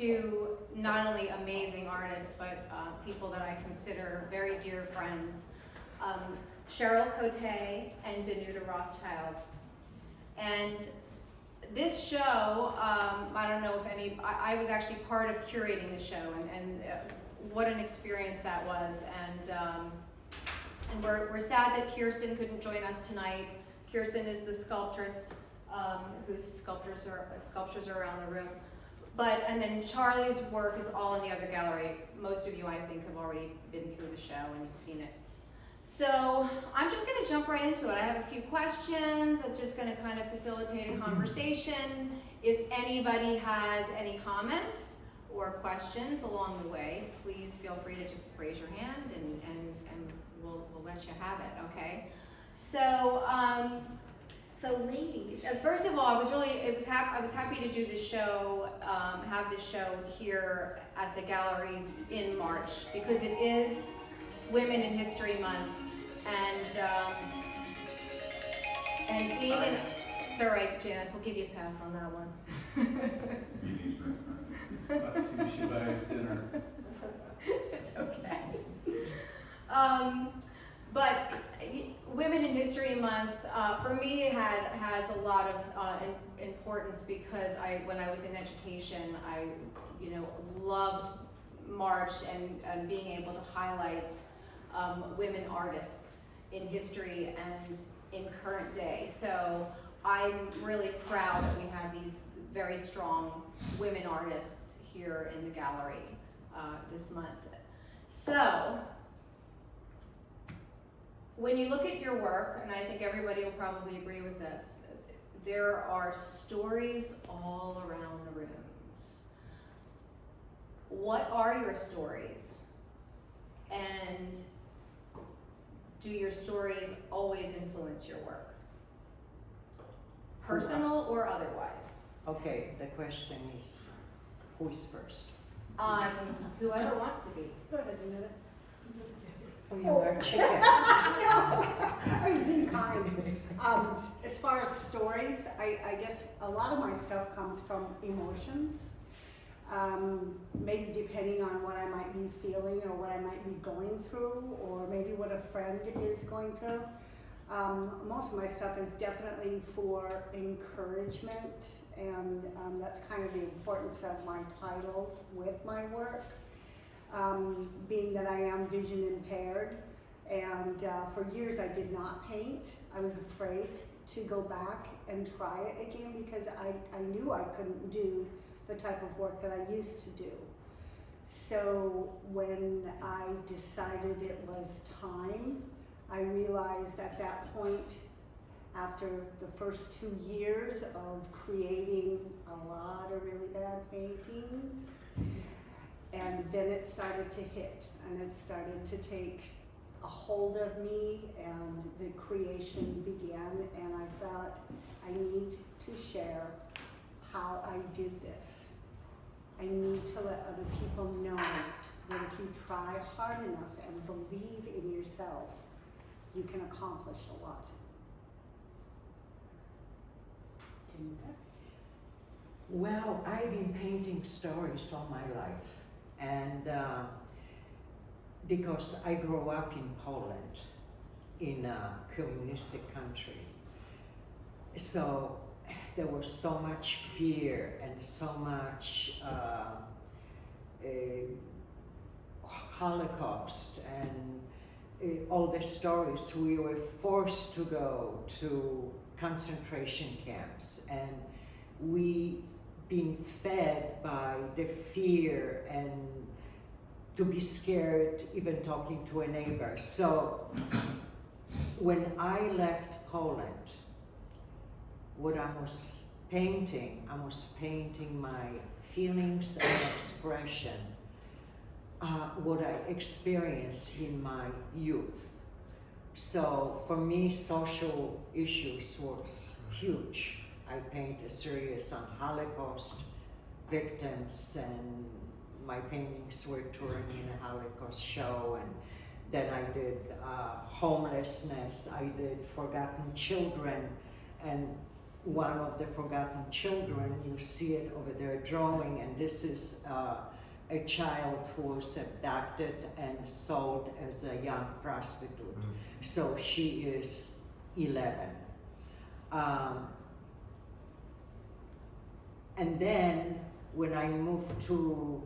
two not only amazing artists, but people that I consider very dear friends, Charlie Cote and Danuta Rothschild. And this show, I don't know if I was actually part of curating the show, and what an experience that was. And we're sad that Kirsten couldn't join us tonight. Kirsten is the sculptress whose sculptures are around the room. And then Charlie's work is all in the other gallery. Most of you, I think, have already been through the show and you've seen it. So I'm just going to jump right into it. I have a few questions. I'm just going to kind of facilitate a conversation. If anybody has any comments or questions along the way, please feel free to just raise your hand and we'll let you have it, okay? So ladies, first of all, I was happy to do this show, have this show here at the galleries in March, because it is Women in History Month, and being in, it's all right, Janice, we'll give you a pass on that one. She buys dinner. It's okay. But Women in History Month, for me, has a lot of importance because when I was in education, I loved March and being able to highlight women artists in history and in current day. So I'm really proud that we have these very strong women artists here in the gallery this month. So, when you look at your work, and I think everybody will probably agree with this, there are stories all around the rooms. What are your stories? And do your stories always influence your work? Personal or otherwise? Okay, the question is, who is first? Whoever wants to be. Go ahead, Danuta. You are chicken. No, I was being kind. As far as stories, I guess a lot of my stuff comes from emotions. Maybe depending on what I might be feeling or what I might be going through, or maybe what a friend is going through. Most of my stuff is definitely for encouragement, and that's kind of the importance of my titles with my work. Being that I am vision impaired, and for years I did not paint. I was afraid to go back and try it again because I knew I couldn't do the type of work that I used to do. So when I decided it was time, I realized at that point, after the first 2 years of creating a lot of really bad paintings, and then it started to hit, and it started to take a hold of me, and the creation began, and I thought, I need to share how I did this. I need to let other people know that if you try hard enough and believe in yourself, you can accomplish a lot. Well, I've been painting stories all my life, and because I grew up in Poland, in a communistic country, so there was so much fear and so much Holocaust and all the stories. We were forced to go to concentration camps, and we been fed by the fear and to be scared even talking to a neighbor. So when I left Poland, what I was painting my feelings and expression, what I experienced in my youth. So for me, social issues was huge. I paint a series on Holocaust victims, and my paintings were touring in a Holocaust show, and then I did homelessness, I did forgotten children, and one of the forgotten children. You see it over there drawing, and this is a child who was abducted and sold as a young prostitute. So she is 11. And then when I moved to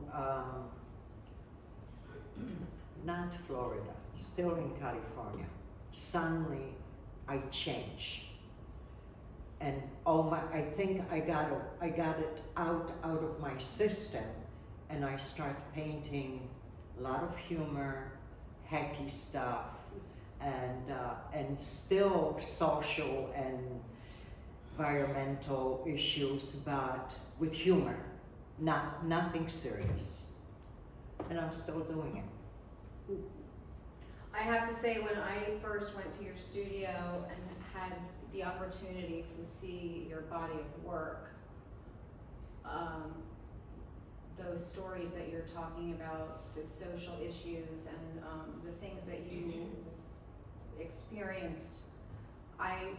not Florida, still in California, suddenly I changed. And I think I got it out of my system, and I started painting a lot of humor, happy stuff, and still social and environmental issues, but with humor, nothing serious. And I'm still doing it. I have to say, when I first went to your studio and had the opportunity to see your body of work, those stories that you're talking about, the social issues and the things that you experienced, I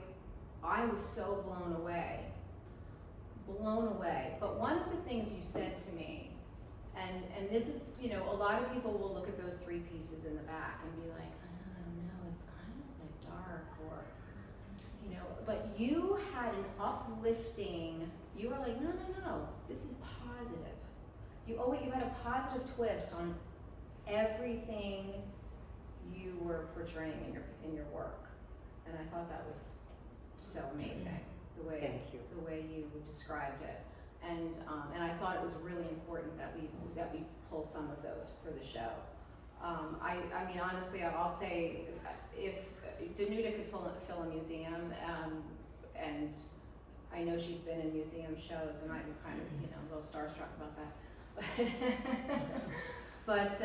was so blown away. But one of the things you said to me, and this is, you know, a lot of people will look at those three pieces in the back and be like, I don't know, it's kind of like dark, or, you know, but you had an uplifting, you were like, no, this is positive. You had a positive twist on everything you were portraying in your work. And I thought that was so amazing, the way you described it. And I thought it was really important that we pull some of those for the show. I mean, honestly, I'll say, if Danuta could fill a museum, and I know she's been in museum shows, and I'm kind of, you know, a little starstruck about that. But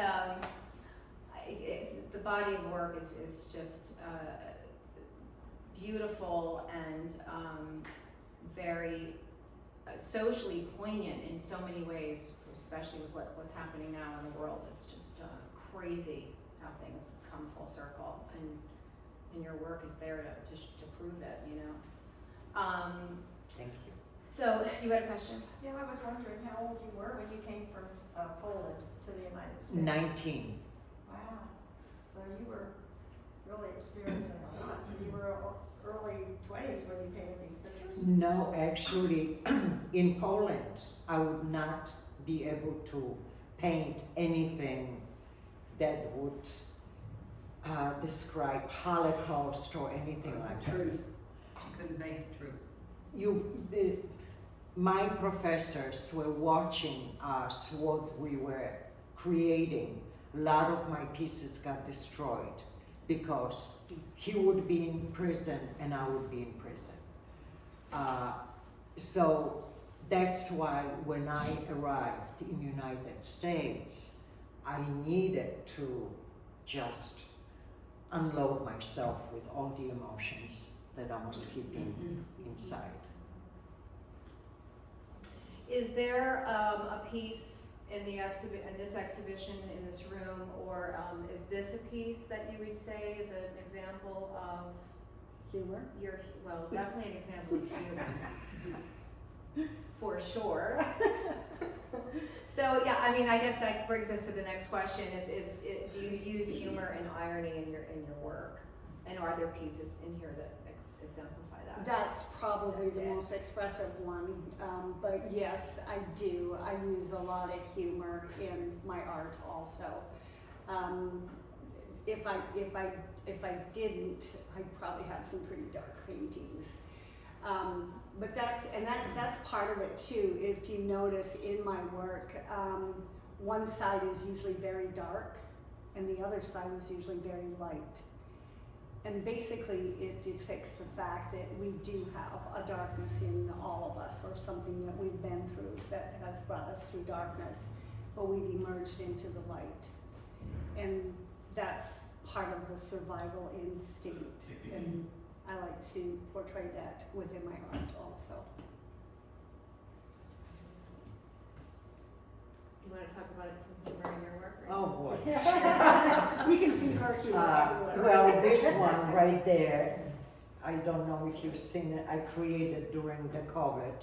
the body of work is just beautiful and very socially poignant in so many ways, especially with what's happening now in the world. It's just crazy how things come full circle, and your work is there to prove it, you know. Thank you. So you had a question? Yeah, I was wondering how old you were when you came from Poland to the United States. 19. Wow. So you were really experiencing a lot. You were early 20s when you painted these pictures? No, actually, in Poland, I would not be able to paint anything that would describe Holocaust or anything like that. Truth. She couldn't paint the truth. My professors were watching us, what we were creating. A lot of my pieces got destroyed because he would be in prison and I would be in prison. So that's why when I arrived in the United States, I needed to just unload myself with all the emotions that I was keeping inside. Is there a piece in this exhibition in this room, or is this a piece that you would say is an example of Humor? Definitely an example of humor, for sure. So yeah, I mean, I guess that brings us to the next question: do you use humor and irony in your work, and are there pieces in here that exemplify that? That's probably the most expressive one, but yes, I do. I use a lot of humor in my art also. If I didn't, I'd probably have some pretty dark paintings. But that's part of it too. If you notice in my work, one side is usually very dark, and the other side is usually very light. And basically, it depicts the fact that we do have a darkness in all of us, or something that we've been through that has brought us through darkness, but we've emerged into the light. And that's part of the survival instinct, and I like to portray that within my art also. You want to talk about some humor in your work? Right? Oh boy. You can see her humor everywhere. Well, this one right there, I don't know if you've seen it, I created during the COVID.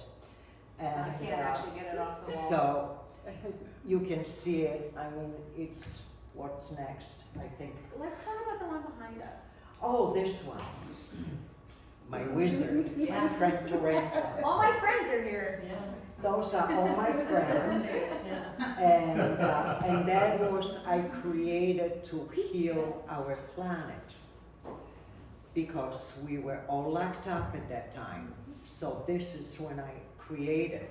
I And can't actually get it off the wall. so you can see it, I mean, it's what's next, I think. Let's talk about the one behind us. Oh, this one. My wizard, my friend Teresa. All my friends are here. Those are all my friends. And that was, I created to heal our planet. Because we were all locked up at that time. So this is when I created.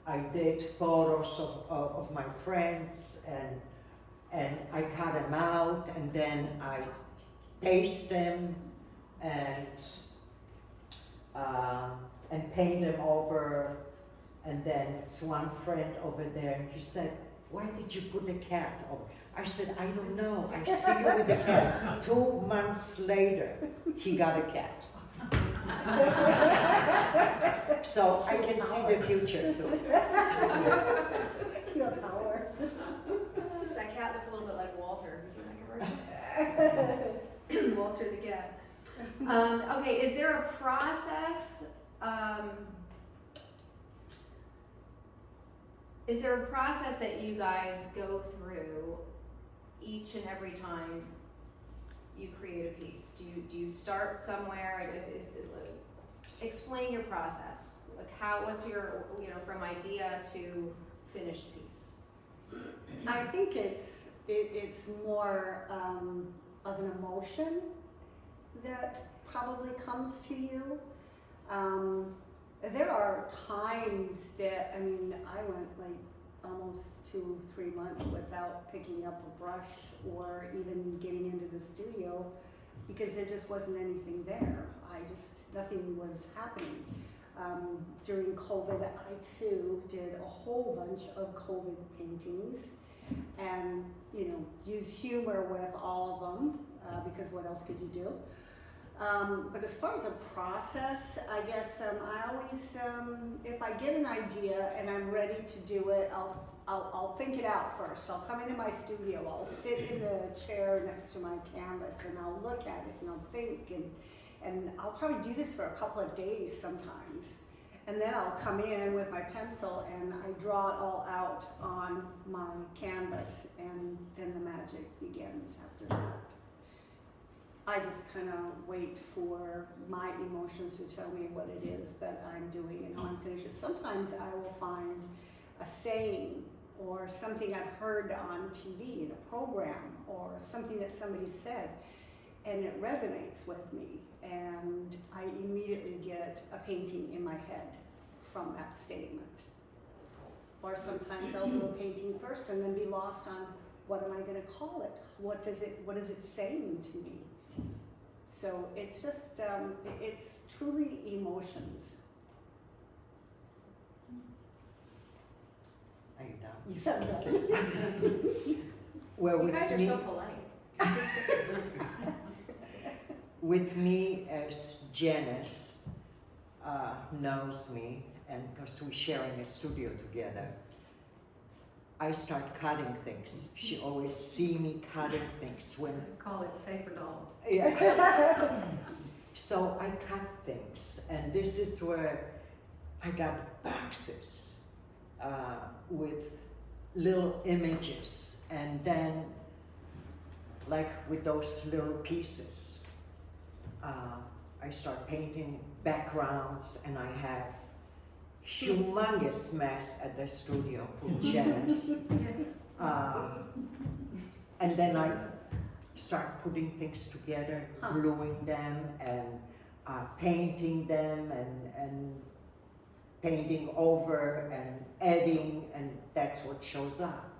I did photos of my friends and I cut them out and then I paste them and paint them over. And then it's one friend over there and he said, why did you put a cat over? I said, I don't know, I see you with a cat. 2 months later, he got a cat. So I can see the future too. Your power. That cat looks a little bit like Walter. Have you seen that commercial? Walter the cat. Okay, is there a process? Is there a process that you guys go through each and every time you create a piece? Do you start somewhere? Explain your process. Like what's your, from idea to finished piece? I think it's more of an emotion that probably comes to you. There are times that, I went like almost 2-3 months without picking up a brush or even getting into the studio because there just wasn't anything there. Nothing was happening. During COVID, I too did a whole bunch of COVID paintings and, use humor with all of them because what else could you do? But as far as a process, I guess I always, if I get an idea and I'm ready to do it, I'll think it out first. I'll come into my studio, I'll sit in the chair next to my canvas and I'll look at it and I'll think and I'll probably do this for a couple of days sometimes. And then I'll come in with my pencil and I draw it all out on my canvas and then the magic begins after that. I just kind of wait for my emotions to tell me what it is that I'm doing and how I'm finishing. Sometimes I will find a saying or something I've heard on TV in a program or something that somebody said and it resonates with me and I immediately get a painting in my head from that statement. Or sometimes I'll do a painting first and then be lost on what am I going to call it? What is it saying to me? So it's just, it's truly emotions. Are you done? You said that. Well, You with guys are me, so polite. with me as Janice knows me, and because we're sharing a studio together, I start cutting things. She always see me cutting things when. Call it paper dolls. Yeah. So I cut things, and this is where I got boxes with little images, and then like with those little pieces, I start painting backgrounds, and I have humongous mess at the studio with Janice. Yes. And then I start putting things together, gluing them and painting them and painting over and adding, and that's what shows up.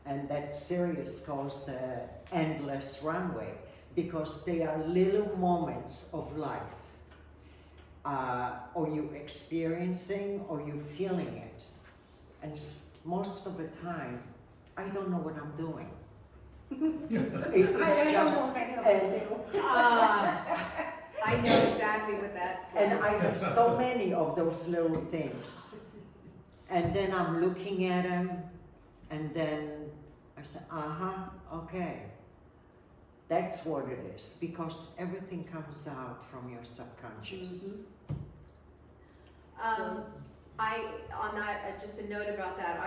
And that series calls the Endless Runway because they are little moments of life. Or you experiencing or you feeling it. And most of the time, I don't know what I'm doing. It's just, I know exactly what that's like. and I have so many of those little things. And then I'm looking at them, and then I say, okay. That's what it is, because everything comes out from your subconscious. On that, just a note about that,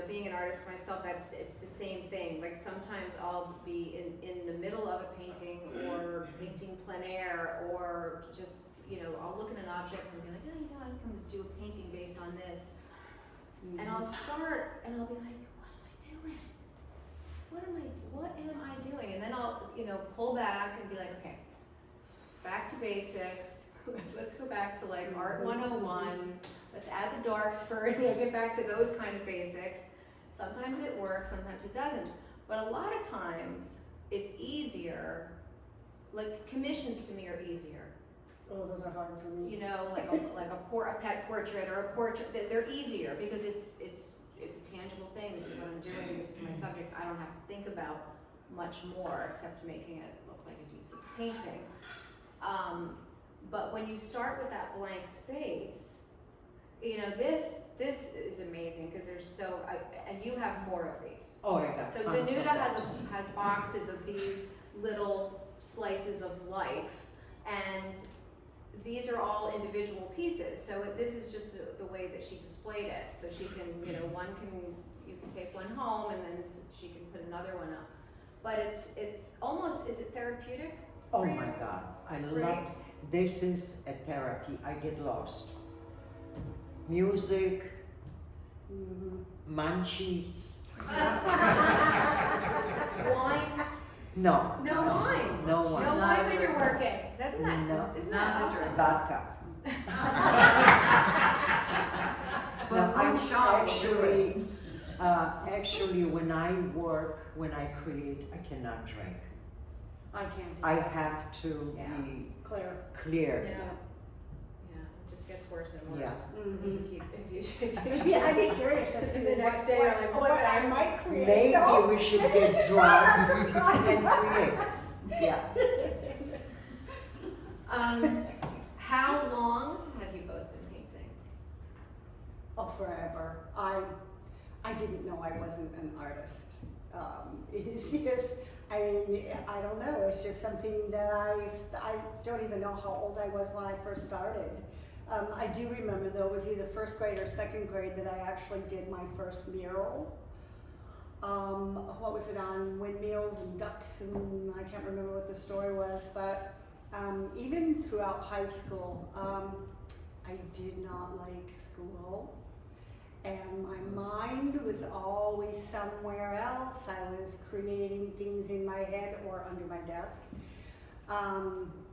being an artist myself, it's the same thing. Like sometimes I'll be in the middle of a painting or painting plein air, or just, I'll look at an object and be like, I can do a painting based on this. And I'll start and I'll be like, what am I doing? And then I'll, pull back and be like, okay, back to basics. Let's go back to like Art 101. Let's add the darks first, get back to those kind of basics. Sometimes it works, sometimes it doesn't. But a lot of times it's easier, like commissions to me are easier. Oh, those are hard for me. Like a pet portrait or a portrait, they're easier because it's a tangible thing. This is what I'm doing, this is my subject. I don't have to think about much more except making it look like a decent painting. But when you start with that blank space, this is amazing because there's and you have more of these. Oh, I got So tons of Danuta those. has boxes of these little slices of life, and these are all individual pieces. So this is just the way that she displayed it. So she can, you can take one home and then she can put another one up. But it's almost, is it therapeutic? Oh for my you? God, I For love, you? this is a therapy, I get lost. Music, munchies, Wine? no. No wine. No wine. No wine when you're working. Isn't No. that Not the awesome? drink. Vodka. But No, one I'm shot will do it. actually when I create, I cannot drink. I can't do I that. have to Yeah. be Claire. clear. Yeah. Yeah, it just gets worse and worse. Yeah. If you Yeah, I'd be curious as to The next day, you're like, what I might create. Maybe No? we should Maybe we get should try that drunk sometime. and create. Yeah. How long have you both been painting? Oh, forever. I didn't know I wasn't an artist. It's just, I don't know. It's just something that I don't even know how old I was when I first started. I do remember though, it was either first grade or second grade that I actually did my first mural. What was it on? Windmills and ducks, and I can't remember what the story was, but even throughout high school, I did not like school. And my mind was always somewhere else. I was creating things in my head or under my desk.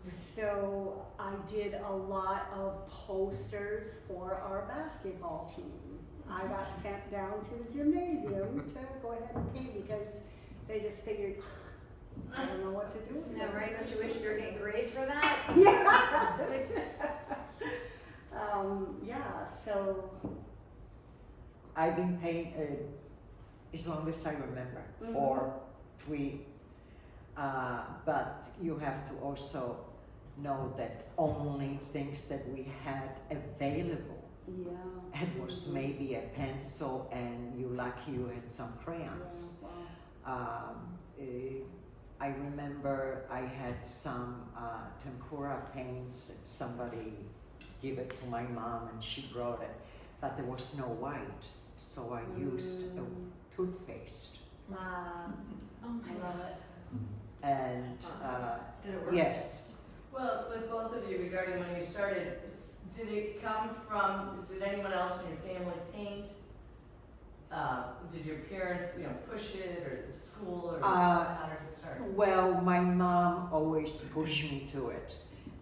So I did a lot of posters for our basketball team. I got sent down to the gymnasium to go ahead and paint because they just figured, I don't know what to do with No, it. right? Don't you wish you were getting grades for that? Yes. Yeah, so. I've been painting as long as I remember, Mhm. 4, 3. But you have to also know that only things that we had available. Yeah. It was maybe a pencil, and you're lucky you had some crayons. Yeah, wow. I remember I had some tempera paints that somebody gave it to my mom and she brought it, but there was no white, so I used a toothpaste. Oh my I love it. And Did it work? yes, Well, with both of you regarding when you started, did it come from, did anyone else in your family paint? Did your parents, push it, or the school, or how did it start? well, my mom always pushed me to it,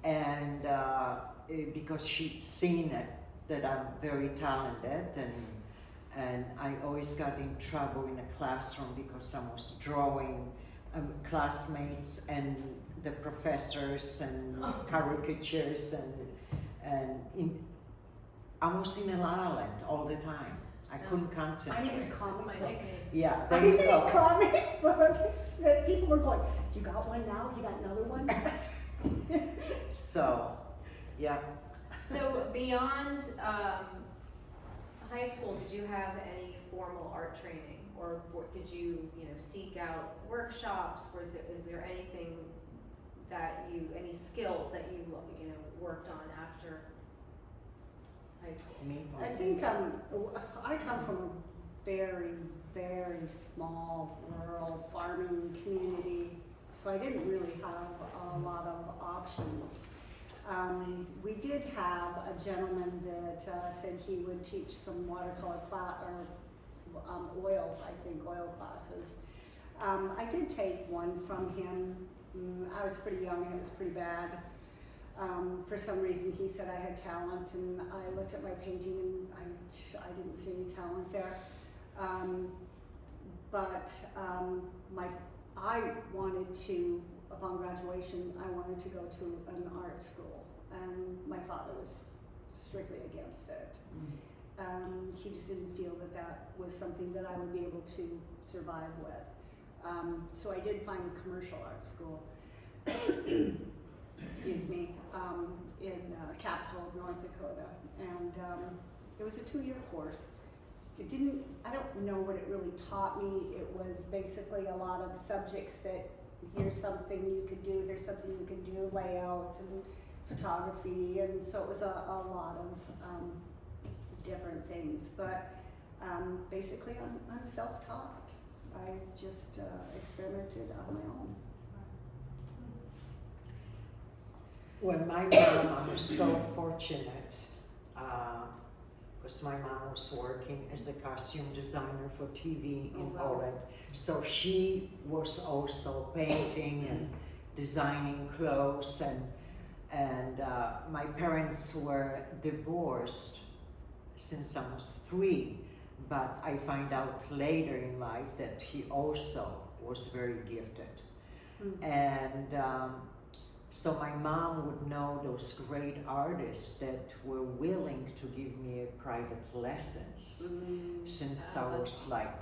and because she'd seen it, that I'm very talented, and I always got in trouble in a classroom because I was drawing classmates and the professors and caricatures, and I was in a la la land all the time. I couldn't I concentrate. made That's comic my books. Yeah, I there you made go. comic books that people were going, you got one now? You got another one? So, yeah. So beyond high school, did you have any formal art training, or did you, seek out workshops? Is there anything that any skills that you worked on after high school? Me? I think I come from a very, very small rural farming community, so I didn't really have a lot of options. We did have a gentleman that said he would teach some watercolor oil classes. I did take one from him. I was pretty young and it was pretty bad. For some reason he said I had talent, and I looked at my painting and I didn't see any talent there. I wanted to, upon graduation, I wanted to go to an art school, and my father was strictly against it. He just didn't feel that was something that I would be able to survive with. So I did find a commercial art school, excuse me, in capital of North Dakota, and it was a 2-year course. I don't know what it really taught me. It was basically a lot of subjects that here's something you could do, here's something you can do, layout and photography, and so it was a lot of different things. But basically I'm self-taught. I've just experimented on my own. Well, my mom was so fortunate, because my mom was working as a costume designer for TV in Poland. So she was also painting and designing clothes, and my parents were divorced since I was 3, but I find out later in life that he also was very gifted. And so my mom would know those great artists that were willing to give me private lessons since I was like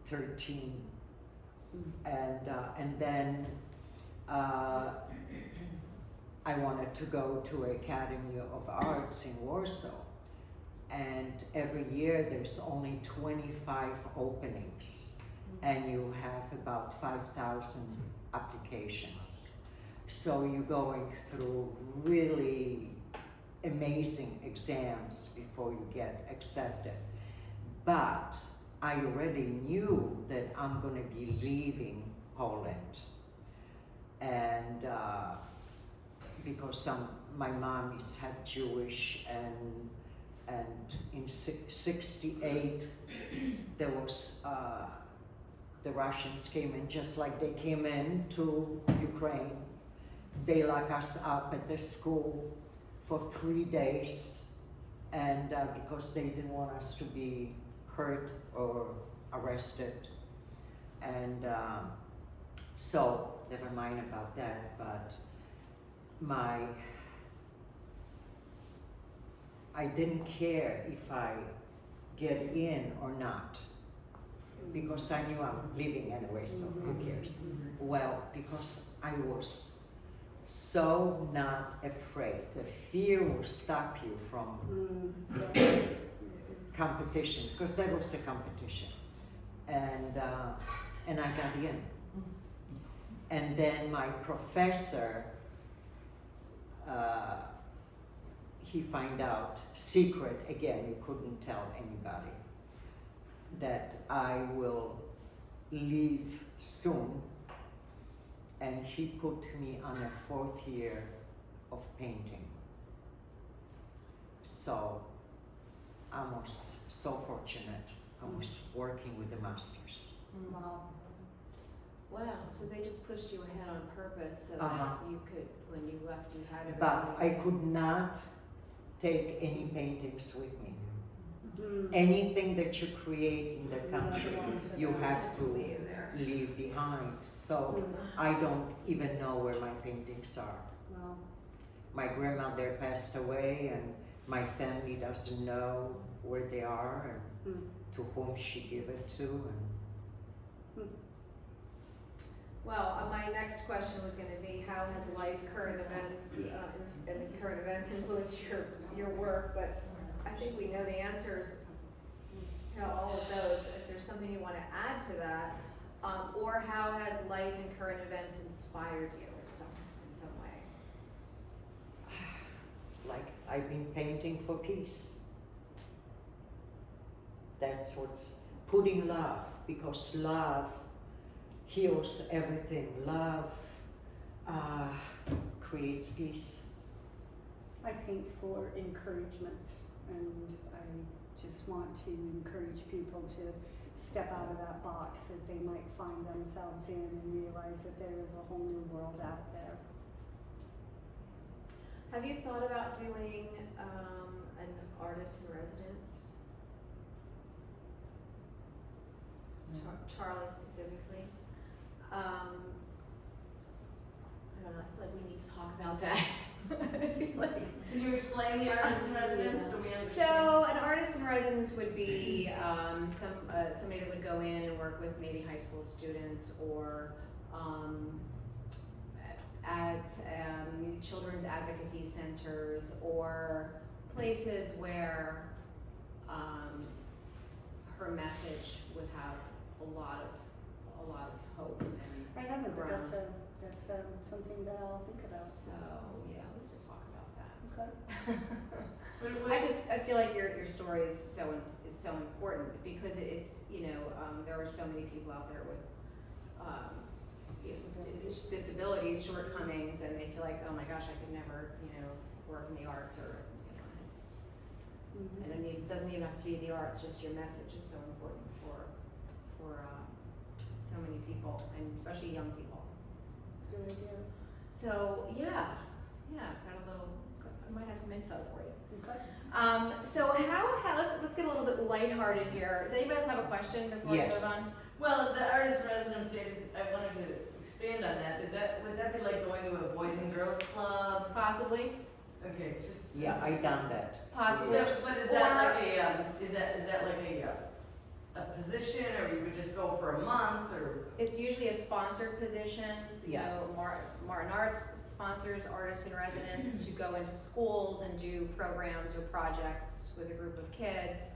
13. And then I wanted to go to Academy of Arts in Warsaw. And every year there's only 25 openings, and you have about 5,000 applications. So you're going through really amazing exams before you get accepted. But I already knew that I'm going to be leaving Poland. And because my mom is half Jewish, and in 68 there was the Russians came in just like they came in to Ukraine. They locked us up at the school for 3 days, and because they didn't want us to be hurt or arrested. And so never mind about that, but I didn't care if I get in or not, because I knew I'm leaving anyway, so who cares? Well, because I was so not afraid. The fear will stop you from competition, because that was a competition. And I got in. And then my professor, he found out, secret, again, you couldn't tell anybody, that I will leave soon, and he put me on a 4th year of painting. So I was so fortunate. I was working with the masters. Wow. Wow, so they just pushed you ahead on purpose so that you could, when you left, you had everything. But I could not take any paintings with me. Anything that you create in the country, you have to leave behind. So I don't even know where my paintings are. Wow. My grandmother passed away, and my family doesn't know where they are and to whom she gave it to. And Well, my next question was going to be, how has life, current events, and current events influenced your work? But I think we know the answers. to all of those, if there's something you want to add to that, or how has life and current events inspired you in some way? Like, I've been painting for peace. That's what's putting love, because love heals everything. Love creates peace. I paint for encouragement, and I just want to encourage people to step out of that box that they might find themselves in and realize that there is a whole new world out there. Have you thought about doing an artist in residence? Charlie specifically. I don't know, I feel like we need to talk about that. I feel like Can you explain the artist in residence so we understand? So an artist in residence would be somebody that would go in and work with maybe high school students or at children's advocacy centers or places where her message would have a lot of hope and I don't know, but ground. that's something that I'll think about. So yeah, we have to talk about that. Okay. I feel like your story is so important because it's there are so many people out there with disabilities, shortcomings, and they feel like, oh my gosh, I could never work in the arts or and it doesn't even have to be the arts, just your message is so important for so many people, and especially young people. Good idea. So yeah, I might have some info for you. Okay. So how let's get a little bit lighthearted here. Does anybody else have a question before we Yes. move on? Well, the artist residency, I wanted to expand on that. Would that be like going to a boys and girls club? Possibly. Okay, just. Yeah, I done that. Possibly. So, but is that like a position, or you would just go for a month, or? It's usually a sponsored position. Yeah. Martin Arts sponsors artists in residence to go into schools and do programs or projects with a group of kids.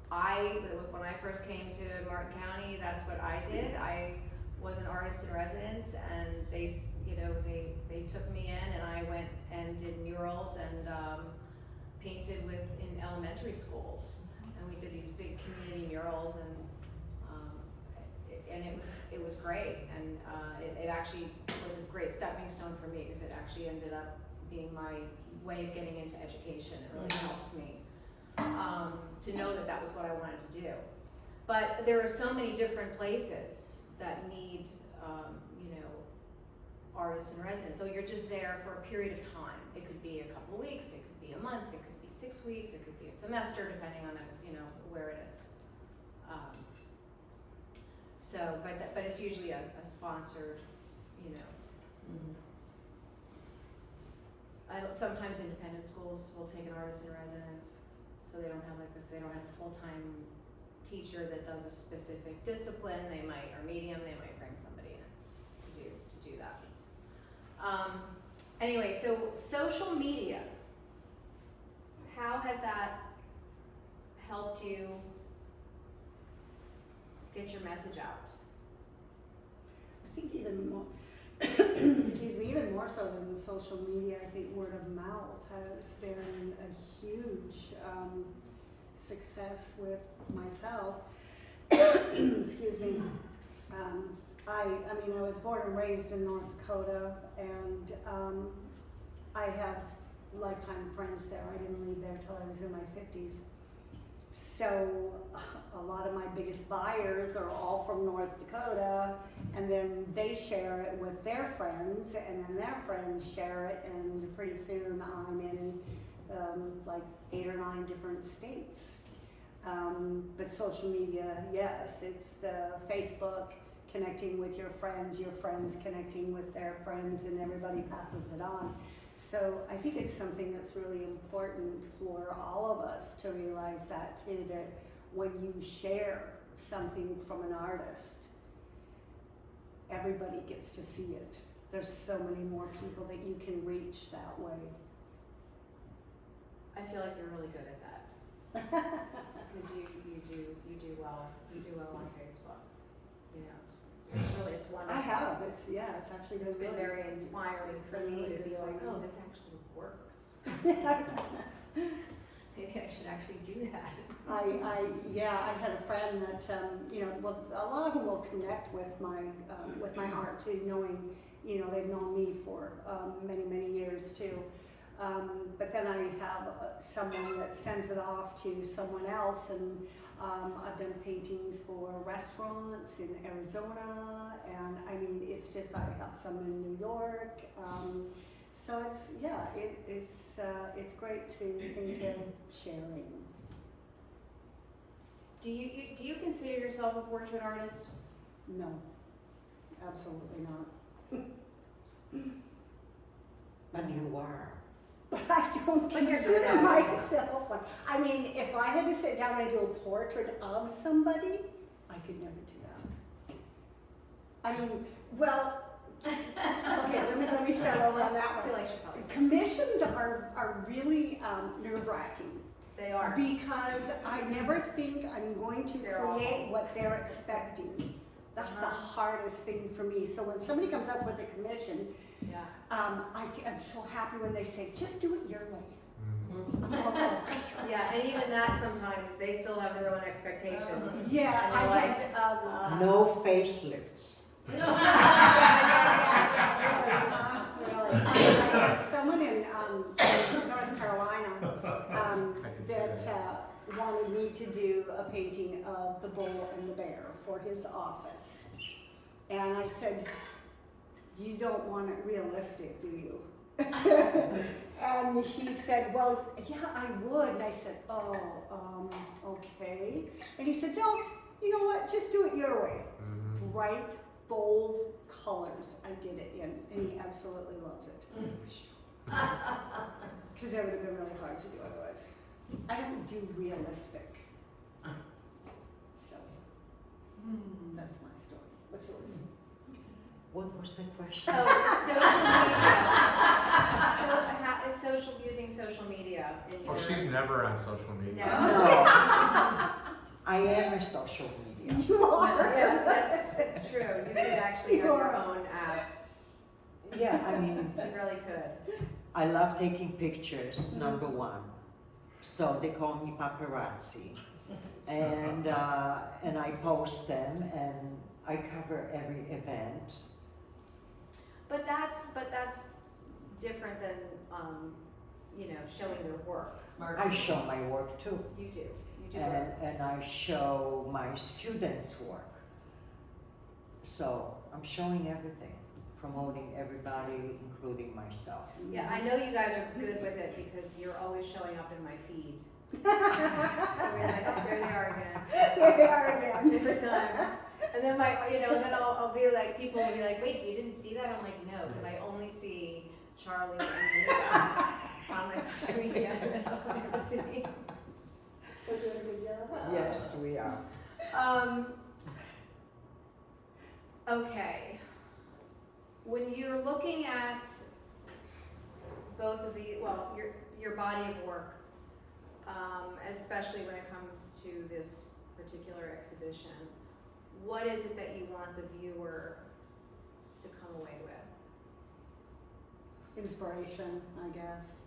When I first came to Martin County, that's what I did. I was an artist in residence, and they took me in, and I went and did murals and painted in elementary schools, and we did these big community murals, and it was great, and it actually was a great stepping stone for me because it actually ended up being my way of getting into education. It really helped me to know that was what I wanted to do. But there are so many different places that need artists in residence. So you're just there for a period of time. It could be a couple of weeks, it could be a month, it could be 6 weeks, it could be a semester, depending on where it is. But it's usually a sponsored, sometimes independent schools will take an artist in residence, so they don't have a full-time teacher that does a specific discipline. They might, or medium, they might bring somebody in to do that. Anyway, so social media, how has that helped you get your message out? I think even more, excuse me, even more so than the social media, I think word of mouth has been a huge success with myself. Excuse me. I was born and raised in North Dakota, and I have lifetime friends there. I didn't leave there till I was in my 50s. So a lot of my biggest buyers are all from North Dakota, and then they share it with their friends, and then their friends share it, and pretty soon I'm in like 8 or 9 different states. But social media, yes, it's the Facebook, connecting with your friends connecting with their friends, and everybody passes it on. So I think it's something that's really important for all of us to realize that too, that when you share something from an artist, everybody gets to see it. There's so many more people that you can reach that way. I feel like you're really good at that. because you do well on Facebook. You know, it's really, it's wonderful. I have, it's actually It's been really- very inspiring it's for been me really to be good for like, me. oh, this actually works. Maybe I should actually do that. I had a friend that, well, a lot of them will connect with my art too, knowing, they've known me for many, many years too. But then I have someone that sends it off to someone else, and I've done paintings for restaurants in Arizona, and I mean, it's just, I have some in New York. So it's great to think of sharing. Do you consider yourself a portrait artist? No, absolutely not. But you are. But I don't But you're good consider at it. myself one. I mean, if I had to sit down and do a portrait of somebody, I could never do that. I mean, well, okay, let me start over on I that feel one. like she probably. Commissions are really nerve-wracking They are. because I never think I'm going to They're create awful. what they're expecting. That's the hardest thing for me. So when somebody comes up with a commission, Yeah. I'm so happy when they say, just do it your way. Mhm. I'm like, oh, Yeah, and even that sometimes they still have their own expectations. yeah, And I they're had, No facelifts. really. I had someone in North Carolina I can see that wanted me to do a painting of the bull and the bear for his office. And I said, you don't want it realistic, do you? And he said, well, yeah, I would. And I said, okay. And he said, no, you know what, just do it your way. Mhm. Bright, bold colors I did it in, and he absolutely loves it. Because that would have been really hard to do otherwise. I don't do realistic. So, that's my story. What's yours? What was the question? Oh, social media. Using social media in your. Oh, she's never on social media. No. No. I am a social media. You are. Yeah, that's true. You could actually have You your are. own app. Yeah, I mean, You really could. I love taking pictures, number one. So they call me paparazzi. And I post them and I cover every event. But that's different than showing your work. I show my work too. You do both. And I show my students' work. So I'm showing everything, promoting everybody, including myself. Yeah, I know you guys are good with it because you're always showing up in my feed. So we're like, oh, there they are again. There they are again. Every time. And then and then I'll be like, people will be like, wait, you didn't see that? I'm like, no, because I only see Charlie and Danuta on my social media. That's all I ever see. We're doing a good job. Yes, we are. Okay. When you're looking at both of your body of work, especially when it comes to this particular exhibition, what is it that you want the viewer to come away with? Inspiration, I guess.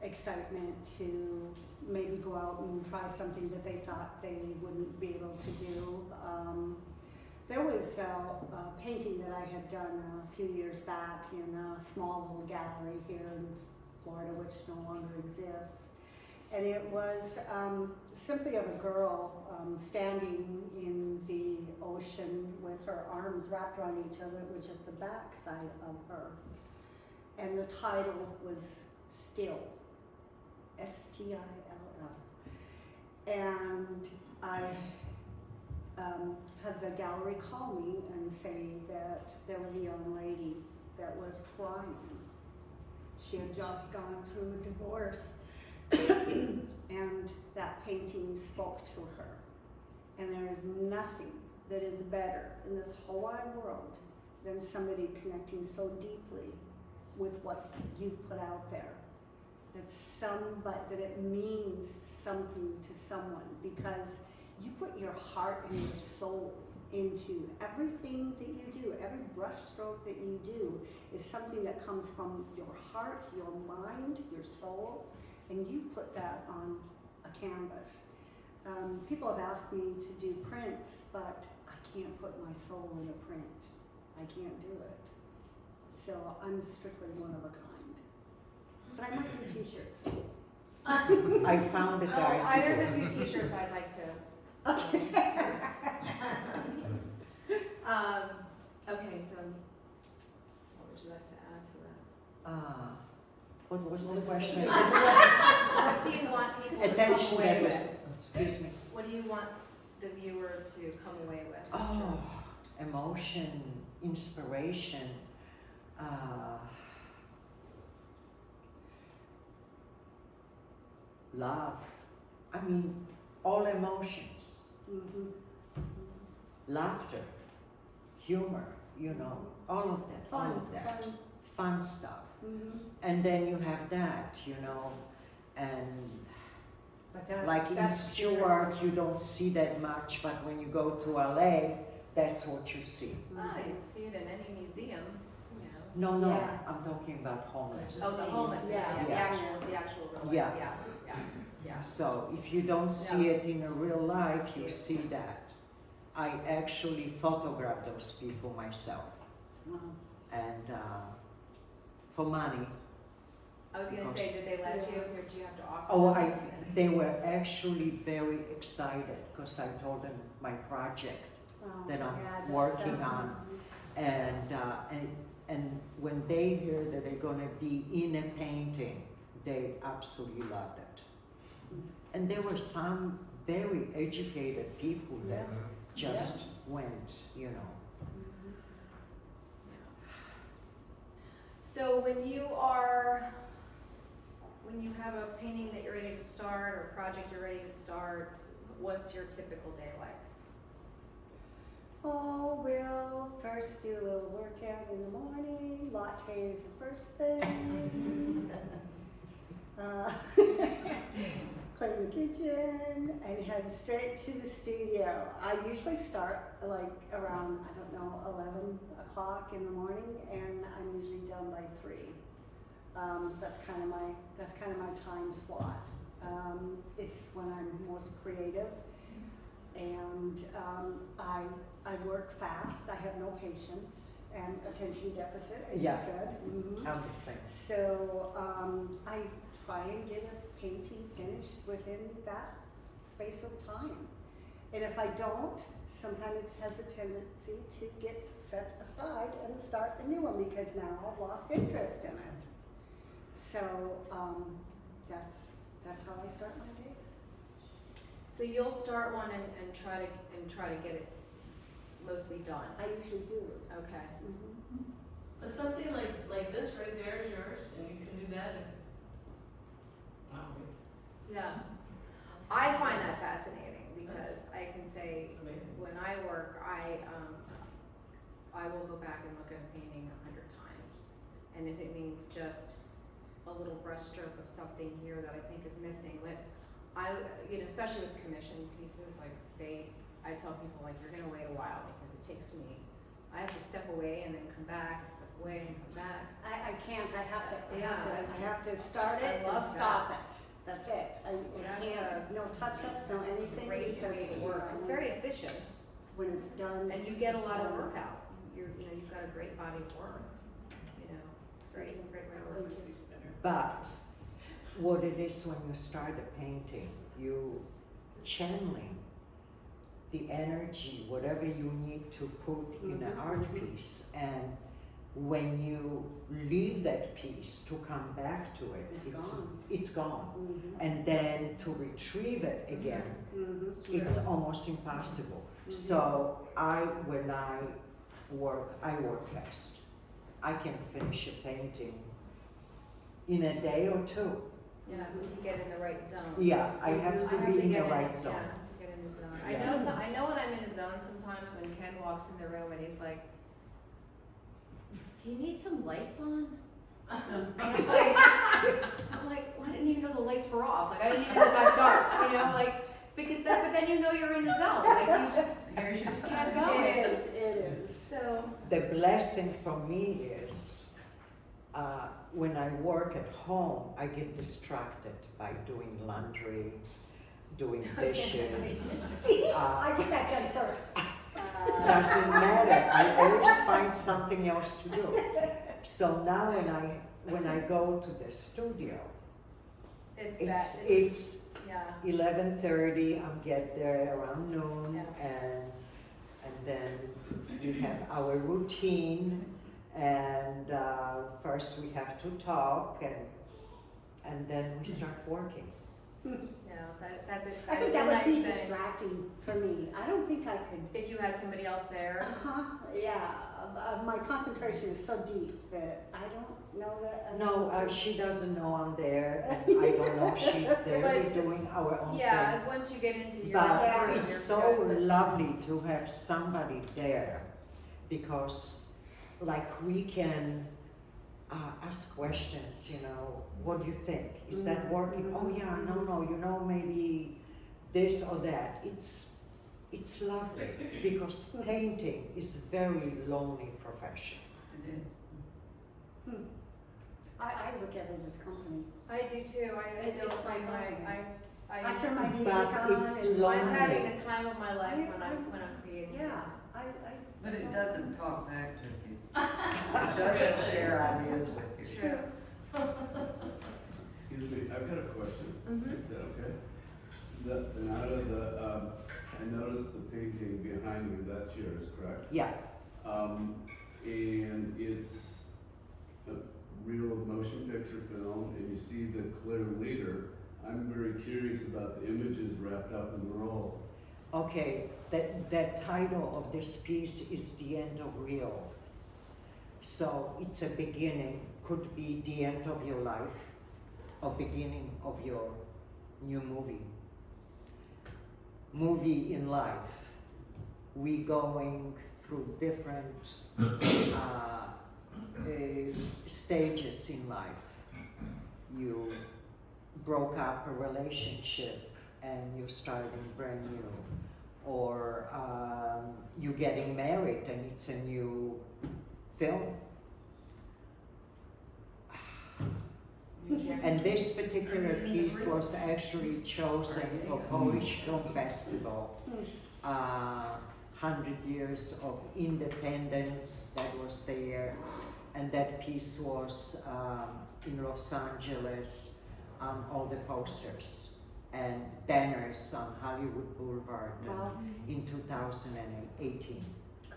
Excitement to maybe go out and try something that they thought they wouldn't be able to do. There was a painting that I had done a few years back in a small little gallery here in Florida, which no longer exists. And it was simply of a girl standing in the ocean with her arms wrapped around each other, which is the back side of her. And the title was Still, S-T-I-L-L. And I had the gallery call me and say that there was a young lady that was crying. She had just gone through a divorce. And that painting spoke to her. And there is nothing that is better in this whole wide world than somebody connecting so deeply with what you've put out there. that it means something to someone, because you put your heart and your soul into everything that you do. Every brush stroke that you do is something that comes from your heart, your mind, your soul, and you put that on a canvas. People have asked me to do prints, but I can't put my soul in a print. I can't do it. So I'm strictly one of a kind. But I might do t-shirts. I found a guy. There's a few t-shirts I'd like to. Okay. Okay, so what would you like to add to that? What was the question? What do you want people to come Attention away deficit. with? Excuse me. What do you want the viewer to come away with? Oh, emotion, inspiration. Love. I mean, all emotions. Mm-hmm. Laughter, humor, you know, all of that, all of that. Fun stuff. Mm-hmm. And then you have that, you know, and But like in Stewart, you don't see that much, but when you go to LA, that's what you see. Oh, you can see it in any museum, you know. No, Yeah. I'm talking about homeless. Oh, the homelessness, Yeah. yeah, the actual real Yeah. life, yeah. So if you don't see it in a real life, you see that. I actually photographed those people myself, Wow. and for money. I was gonna say, did they let you, or did you have to offer? Oh, them? they were actually very excited because I told them my project Oh, that I'm yeah, that's, working on, and when they hear that they're gonna be in a painting, they absolutely loved it. And there were some very educated people that just went, you know. Mhm. So when you have a painting that you're ready to start, or a project you're ready to start, what's your typical day like? Oh, we'll first do a little workout in the morning. Latte is the first thing. Clean the kitchen and head straight to the studio. I usually start like around, 11 o'clock in the morning, and I'm usually done by 3. That's kind of my time slot. It's when I'm most creative, and I work fast. I have no patience and attention deficit, as Yeah. you said. Mhm. I'm the same. So I try and get a painting finished within that space of time. And if I don't, sometimes it has a tendency to get set aside and start a new one because now I've lost interest in it. So that's how I start my day. So you'll start one and try to get it mostly done. I usually do. Okay. Mm-hmm. But something like this right there is yours, and you can do that. Wow. Yeah. I find that fascinating because I can say It's amazing. when I work, I will go back and look at a painting 100 times, and if it means just a little brushstroke of something here that I think is missing, especially with commission pieces, I tell people you're gonna wait a while because it takes me. I have to step away and then come back, and step away and come back. I can't. I Yeah. have to start I it love and stop it. That's it. I That's can't. No touch-ups, no anything. Great because way to work. It's very efficient, when it's done. and you get a lot of work out. You've got a great body of work. It's great way to work. But what it is when you start a painting, you channeling the energy, whatever you need to put in an art piece, and when you leave that piece to come back to it, it's gone. Mm-hmm. And then to retrieve it again, Mm-hmm. it's almost impossible. So when I work fast. I can finish a painting in a day or 2. Yeah, you get in the right zone. Yeah, I have to be in the right zone. Yeah, I have to get in the zone. Yeah. I know when I'm in a zone sometimes when Ken walks in the room and he's like, "Do you need some lights on?" I'm like, well, I didn't even know the lights were off. Like, I didn't even know it got dark, you know, like, because that, but then you know you're in the zone. Like, you just Here's your kept sign. going. It is. So, The blessing for me is when I work at home, I get distracted by doing laundry, doing dishes. See, I get that done first. Doesn't matter. I always find something else to do. So now when I go to the studio, it's bad. it's Yeah. 11:30. I get there around noon, Yeah. and then we have our routine. And first we have to talk, and then we start working. No, that's it. I think That's that a would nice be thing. distracting for me. I don't think I could. If you had somebody else there. Yeah, my concentration is so deep that I don't know that. No, she doesn't know I'm there, and I don't know she's there. But We're doing our own thing. Yeah, once you get into your But groove, it's you're so good. lovely to have somebody there, because like we can ask questions, you know, what do you think? Is that working? Oh yeah, no, you know, maybe this or that. It's lovely, because painting is a very lonely profession. It is. I look at it as company. I do too. I feel the It's same way. like I I turn my music But on it's and lonely. I'm having the time of my life when I'm creating. yeah, But it doesn't talk back to you. It doesn't share ideas with you. True. Excuse me, I've got a question. Mhm. Is that okay? I noticed the painting behind you, that's yours, correct? Yeah, And it's a real motion picture film, and you see the clear leader. I'm very curious about the images wrapped up in the roll. okay, that title of this piece is The End of Real. So it's a beginning, could be the end of your life, or beginning of your new movie. Movie in life. We going through different stages in life. You broke up a relationship and you're starting brand new, or you getting married and it's a new film. And this particular piece was actually chosen for Polish Film Festival. 100 years of independence, that was there. And that piece was in Los Angeles on all the posters and banners on Hollywood Boulevard in 2018.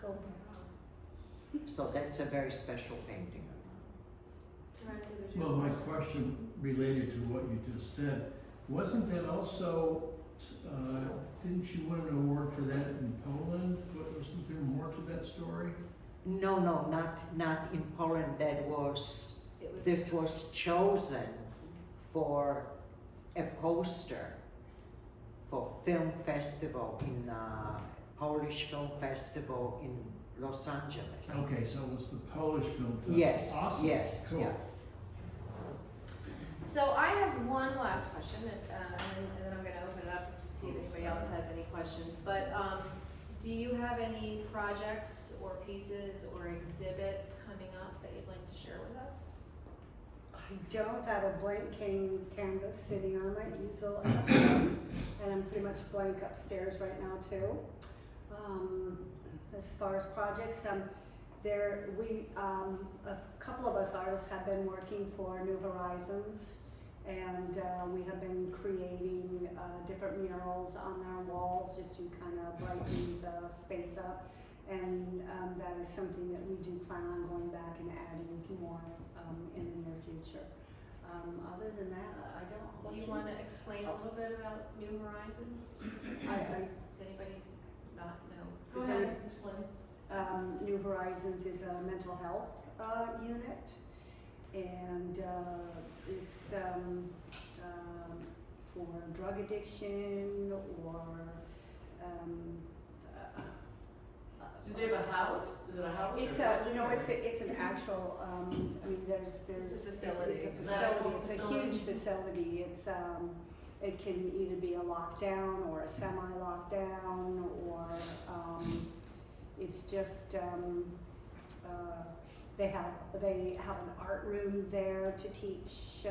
Cool. So that's a very special painting. Well, my question related to what you just said, wasn't that also, didn't you win an award for that in Poland? Wasn't there more to that story? No, not in Poland. This was chosen for a poster for film festival in Polish Film Festival in Los Angeles. Okay, so it was the Polish Film Festival. Yes, Awesome. yes, Cool. yeah. So I have one last question, and then I'm going to open it up to see if anybody else has any questions. But do you have any projects or pieces or exhibits coming up that you'd like to share with us? I don't have a blank canvas sitting on my easel at home, and I'm pretty much blank upstairs right now too. As far as projects, a couple of us artists have been working for New Horizons, and we have been creating different murals on our walls just to kind of brighten the space up. And that is something that we do plan on going back and adding more in the near future. Other than that, I don't. Do you want to explain a little bit about New Horizons? Does anybody not know? Go Does ahead, explain. New Horizons is a mental health unit, and it's for drug addiction or Do they have a house? Is it a house? It's or a, building, or- it's an actual, I mean, there's, It's a facility. It's a Medical facility, it's a facility? huge facility, it's, it can either be a lockdown or a semi-lockdown, or, it's just, they have an art room there to teach,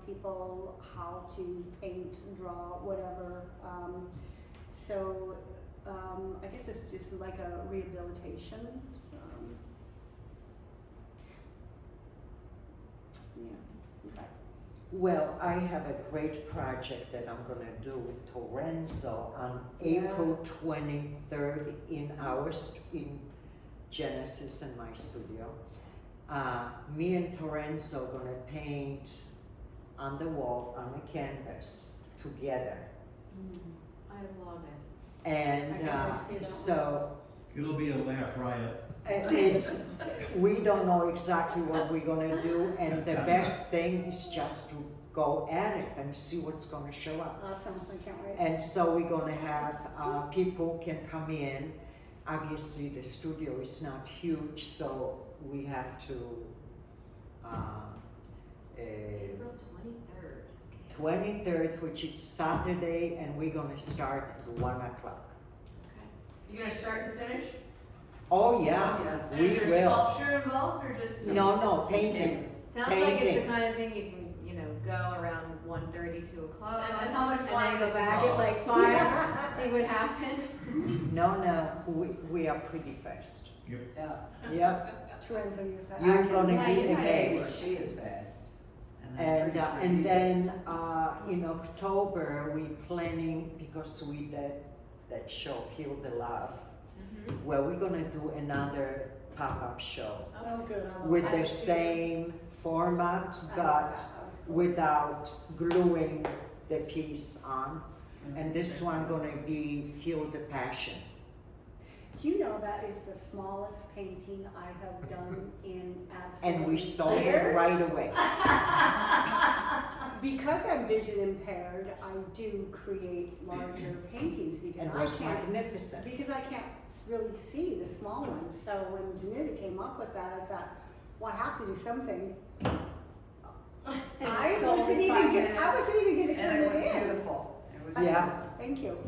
people how to paint, draw, whatever, so, I guess it's just like a rehabilitation, yeah, okay. Well, I have a great project that I'm gonna do with Torenzo on April 23rd in in Genesis in my studio. Me and Torenzo gonna paint on the wall, on the canvas, together. I love it. And I can already see that so It'll be a laugh riot. it's, we don't know exactly what we're gonna do, and the best thing is just to go at it and see what's gonna show up. Awesome, I can't wait. And so we're gonna have, people can come in. Obviously, the studio is not huge, so we have to, April 23rd. 23rd, which is Saturday, and we're gonna start at 1 o'clock. You gonna start and finish? Oh, yeah, Yeah. And we is there will. sculpture involved or just? No, painting. Sounds like it's Painting. the kind of thing you can, go around 1:30, 2 o'clock. And how much And wine then go is back at involved? like 5, see what happens. No, we are pretty fast. Yeah. Yep, Lorenzo, you're fast. you're I can gonna Yeah, be you guys- amazed. She is fast. And, I'm pretty and sure then, he is. in October, we planning, because we did that show, Feel the Love, well, we're gonna do another pop-up show Oh, good. I love with that. the same format, I love but that. That was cool. without gluing the piece on. And this one gonna be Feel the Passion. Do you know that is the smallest painting I have done in absolutely And we sold it years? right away. Because I'm vision impaired, I do create larger paintings And because it was magnificent. I can't really see the small ones. So when Danuta came up with that, I thought, well, I have to do something. I sold wasn't in even 5 gonna, minutes. I wasn't even gonna turn And it was it in. beautiful. It was Yeah. Thank you.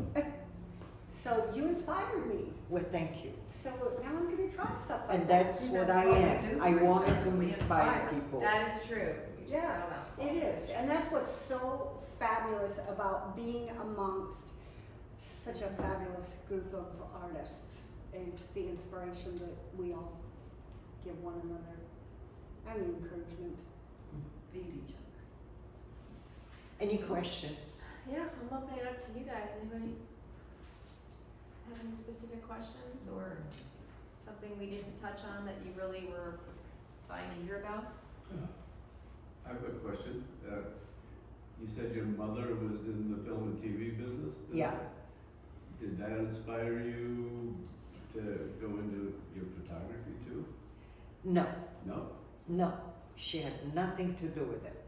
So you inspired me. Well, thank you. So now I'm gonna try stuff like And that. that's See, what that's I what we am. do I for each wanted other. to We inspire inspire. people. That is true. You just Yeah, don't know. it is, and that's what's so fabulous about being amongst such a fabulous group of artists is the inspiration that we all give one another and the encouragement. Feed each other. Any questions? Yeah, I'm opening it up to you guys. Anybody have any specific questions or something we didn't touch on that you really were dying to hear about? I have a question. You said your mother was in the film and TV business? Yeah. Did that inspire you to go into your photography too? No, No? no. She had nothing to do with it.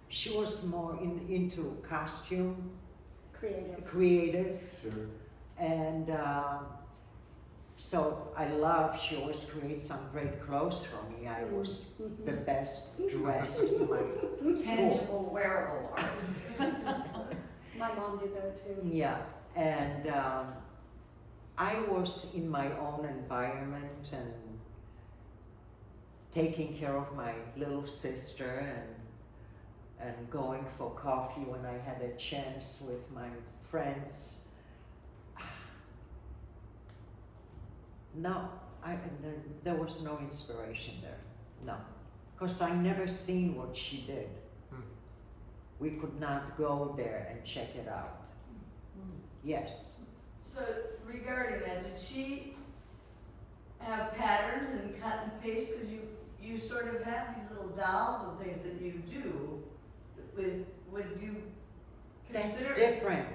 She was more into costume, creative, Sure. and so she always created some great clothes for me. I was the best dressed in my school. Tangible, wearable art. My mom did that too. Yeah, and I was in my own environment and taking care of my little sister and going for coffee when I had a chance with my friends. No, there was no inspiration there, no. Because I never seen what she did. We could not go there and check it out. Yes. So regarding that, did she have patterns and cut and paste? Because you sort of have these little dolls and things that you do. Would you That's consider? different.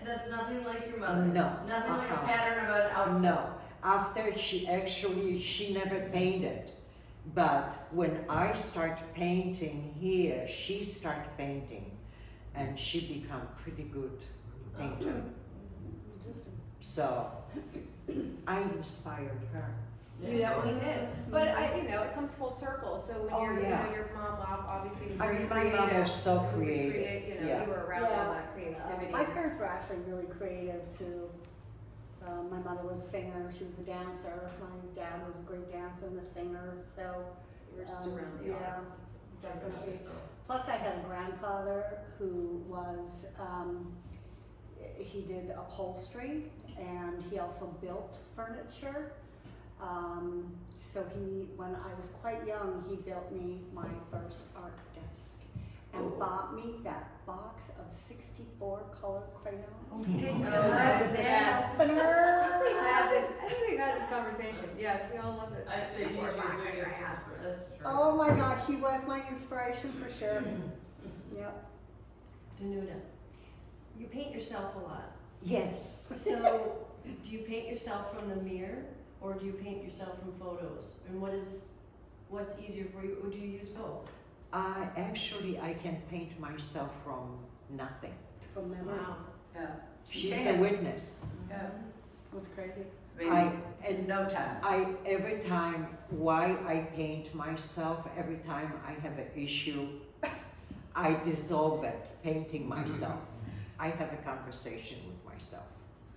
That's nothing like your mother? No. Nothing like a Uh-uh. pattern about an outfit? No, after she never painted. But when I start painting here, she start painting and she become pretty good painter. So I inspired her. You definitely did. But it comes full circle. So when Oh, you're, yeah. your mom obviously was I very mean, my creative. mom was so was creative. Yeah. You were around all that creativity. My parents were actually really creative too. My mother was a singer, she was a dancer. My dad was a great dancer and a singer, so You were just around the yeah, arts. definitely. Plus I had a grandfather who was, he did upholstery and he also built furniture. So when I was quite young, he built me my first art desk and bought me that box of 64 color crayons. Oh, love this. Sharpener. I think we've had this conversation. Yes, we all love this. I'd say he's your biggest inspiration, that's true. Oh my God, he was my inspiration for sure. Yep. Danuta, you paint yourself a lot. Yes. So, do you paint yourself from the mirror, or do you paint yourself from photos? And what's easier for you, or do you use both? I can paint myself from nothing. From memory. Wow. Yeah. She's a witness. Yeah. That's crazy. In no time. Every time why I paint myself, every time I have an issue, I dissolve it, painting myself. I have a conversation with myself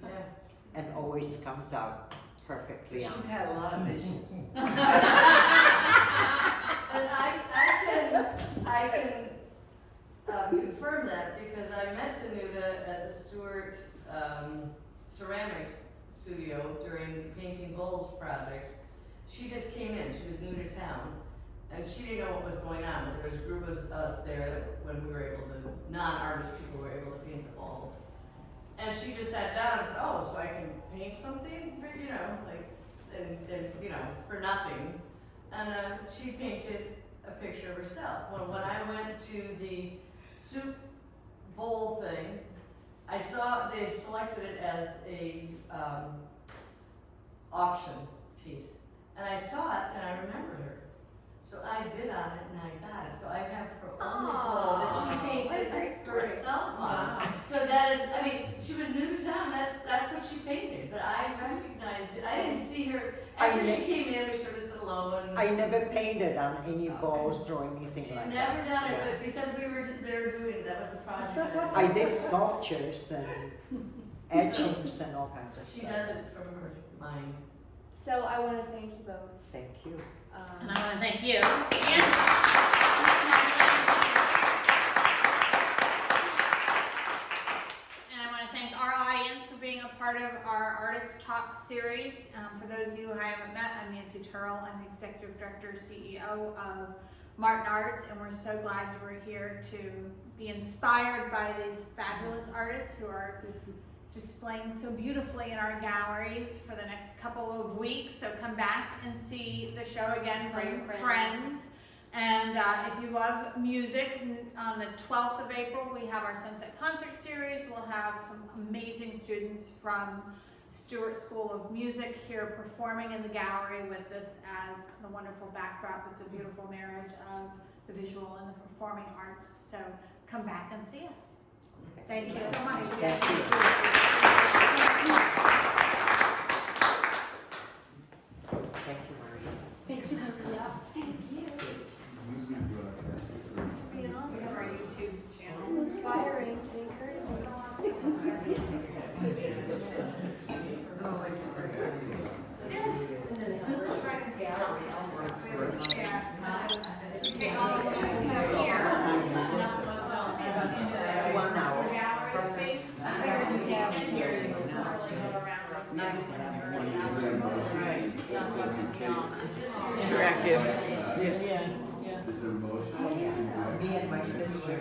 Yeah. and always comes out perfectly. She's had a lot of issues. And I can confirm that because I met Danuta at the Stewart ceramics studio during the Painting Bowls project. She just came in, she was new to town, and she didn't know what was going on. There was a group of us there that when we were able to, non-artist people were able to paint the balls. And she just sat down and said, oh, so I can paint something for, for nothing. And she painted a picture of herself. When I went to the soup bowl thing, I saw they selected it as a auction piece. And I saw it and I remembered her. So I bid on it and I got it. So I have her only bowl that she What a painted great story. herself on. Wow. So that is, she was new to town, that's what she painted, but I recognized it. I didn't see her, after she came in, we sort of said hello and. I never painted on any balls or anything She'd like never that. done it, Yeah. but because we were just there doing it, that was the project. I did sculptures and etchings and all kinds of She stuff. does it from her mind. So I want to thank you both. Thank you. And I want to thank you. And I want to thank our audience for being a part of our Artist Talk series. For those of you who I haven't met, I'm Nancy Turrell. I'm the Executive Director, CEO of Martin Arts, and we're so glad you were here to be inspired by these fabulous artists who are displaying so beautifully in our galleries for the next couple of weeks. So come back and see the show again, Tell your bring friends. friends. And if you love music, on the 12th of April, we have our Sunset Concert Series. We'll have some amazing students from Stewart School of Music here performing in the gallery with this as the wonderful backdrop. It's a beautiful marriage of the visual and the performing arts. So come back and see us. Thank you so much. Thank you. Thank you, Maria. Thank you, Maria. Thank you. Usually broadcast this It's been awesome. Our YouTube channel. Inspiring and encouraging. Oh, it's great. Take all of them here. 1 hour. Gallery space. And here you go. Nice to have one. Interactive. Yes. Is there a motion? Me and my sister.